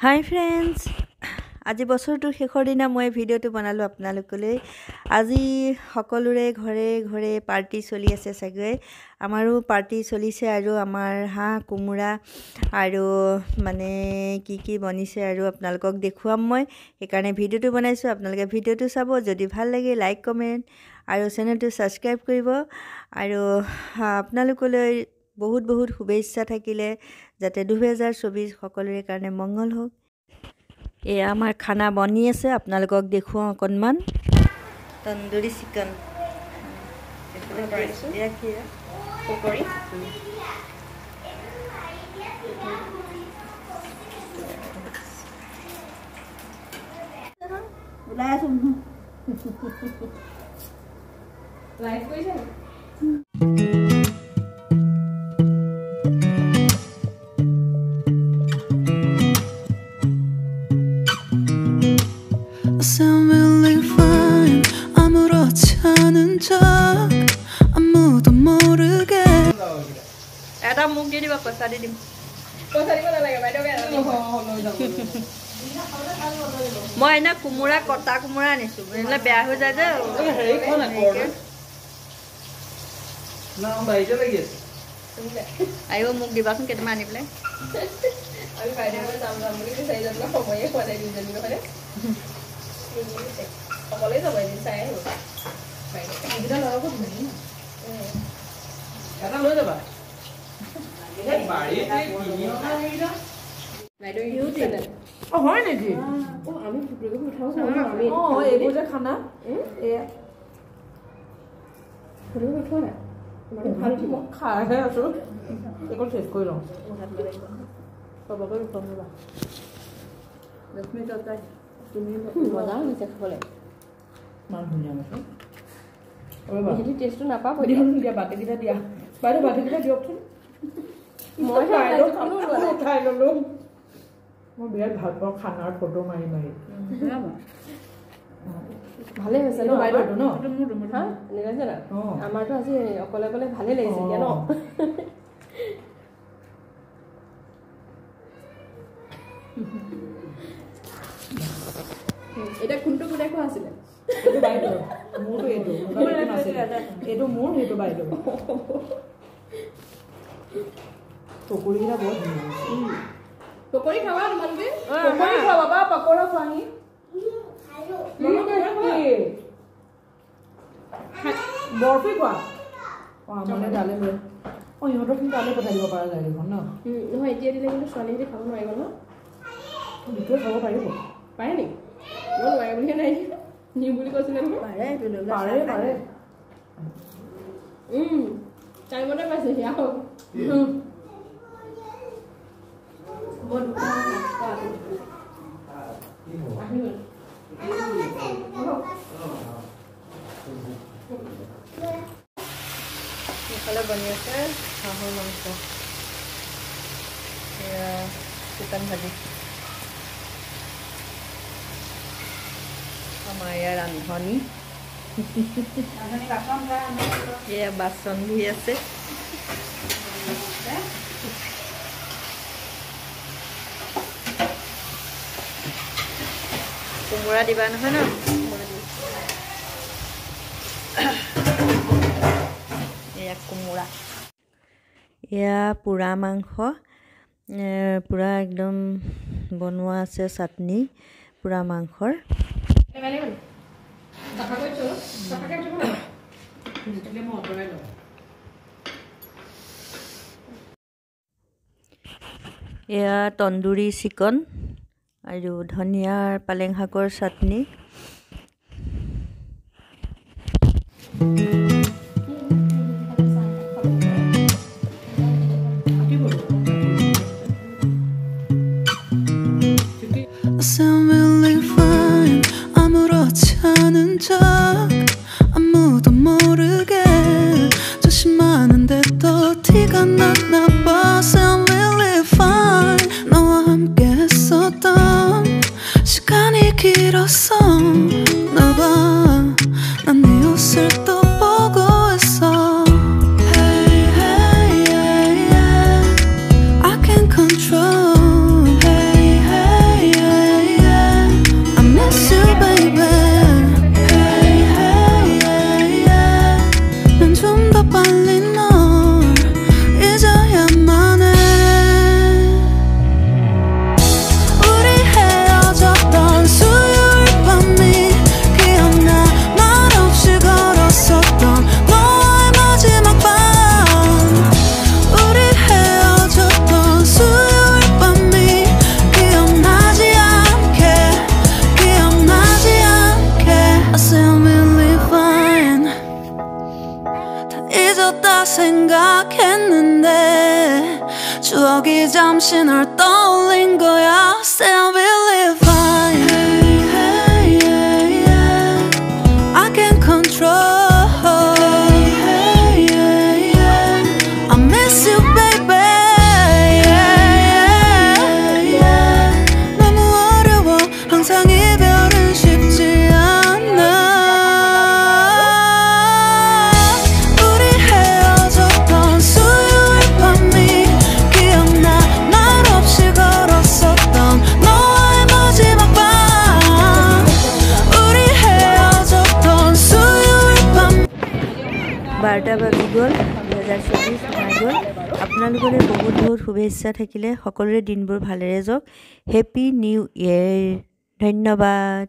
Hi friends, আজি বছৰটোৰ শেষৰ দিনা মই ভিডিওটো বনালো আপোনালোকলৈ। আজি সকলোৰে ঘৰে ঘৰে পাৰ্টি চলি আছে চাগে। আমাৰো পাৰ্টি চলিছে আৰু আমাৰ হাঁহ কোমোৰা আৰু মানে কি বনিছে আৰু আপোনালোকক দেখুৱাম মই। সেইকাৰণে ভিডিওটো বনাইছো। আপোনালোকে ভিডিওটো চাব, যদি ভাল লাগে লাইক কমেন্ট আৰু চেনেলটো সাবস্ক্ৰাইব কৰিব আৰু আপোনালোকলৈ বহুত শুভেচ্ছা থাকিলে যাতে 2024 সকলোৰে কাৰণে মংগল হোক। এয়া আমাৰ খানা বনি আছে, আপোনালোকক দেখুৱাও অকনমান। তন্দুৰী চিকেন, এয়া কি পকৰি, ওলাই আছো লাইভ কৰিছে। এটা মুখ দি দিবা, পইচা দি দিম। মই এনে কোমোৰা কটা কোমোৰা আনিছো, বেয়া হৈ যায় যে। আহিব মোক দিবাচোন কেইটামান আনি পেলাই। মই বিৰাট ভাল পাওঁ খানাৰ ফটো মাৰি মাৰি। ভালে হৈছে ন বাইদেউটো ন? আমাৰতো আজি অকলে অকলে ভালে লাগিছে এতিয়া ন। এটা কোনটো কোটাই খোৱা আছিলে? এইটো বাইদেউ, মোৰটো এইটো এইটো মোৰ, সেইটো বাইদেউ। পকৰিকেইটা বৰ ধুনীয়া। পকৰি খাবা তোমালোকে? পকৰি খোৱা বাবা, পকৰা খোৱাহি। বৰফি খোৱা। মানে ডালে লৈ ইহঁতক কিন্তু ডালে পঠাই দিব পৰা যায় দেখোন ন? নহয়, এতিয়া দিলে কিন্তু ছোৱালীহঁতে খাব নোৱাৰিব ন? দুটোৱে খাব পাৰিব। পাৰে নেকি? মই নোৱাৰে বুলিহে নাই নিম বুলি কৈছিলে নহয়। পাৰে টাইমতে পাইছে সেয়া হওক। এইফালে বনি আছে হাঁহৰ মাংস, এয়া শুকান ভাজি। আমাৰ ইয়াৰ ৰান্ধনি এয়া বাচন ধুই আছে। কোমোৰা দিবা নহয় ন? এয়া কোমোৰা, এয়া পোৰা মাংস, পোৰা একদম বনোৱা আছে চাটনি পোৰা মাংসৰ। এয়া তন্দুৰী চিকেন আৰু ধনিয়াৰ পালেং শাকৰ চাটনি। 아무도 모르게 조심하는데 또 티가 났나 봐. Sound really fine. 너와 함께 했었던 시간이 길었어. 너 봐, 난 네 옷을 또 보고 있어. Hey, hey, yeah, yeah. I can't control. Hey, hey. 생각했는데 추억이 잠시 널 떠올린 거야. Still believe fine. Hey, hey, yeah, yeah. I can control. Hey, yeah, yeah. I miss you, baby. Yeah, yeah, yeah. 너무 어려워. 항상 이별은 쉽지 않아. 우리 헤어졌던 수요일 밤이 기억나. 말 없이 걸었었던 너와의 마지막 밤. 우리 헤어졌던 수요일 밤. 12টা বাজি গ'ল 2024 সোমাই গ'ল আপোনালোকলৈ বহুত বহুত শুভেচ্ছা থাকিলে সকলোৰে দিনবোৰ ভালেৰে যাওক হেপী নিউ ইয়েৰ ধন্যবাদ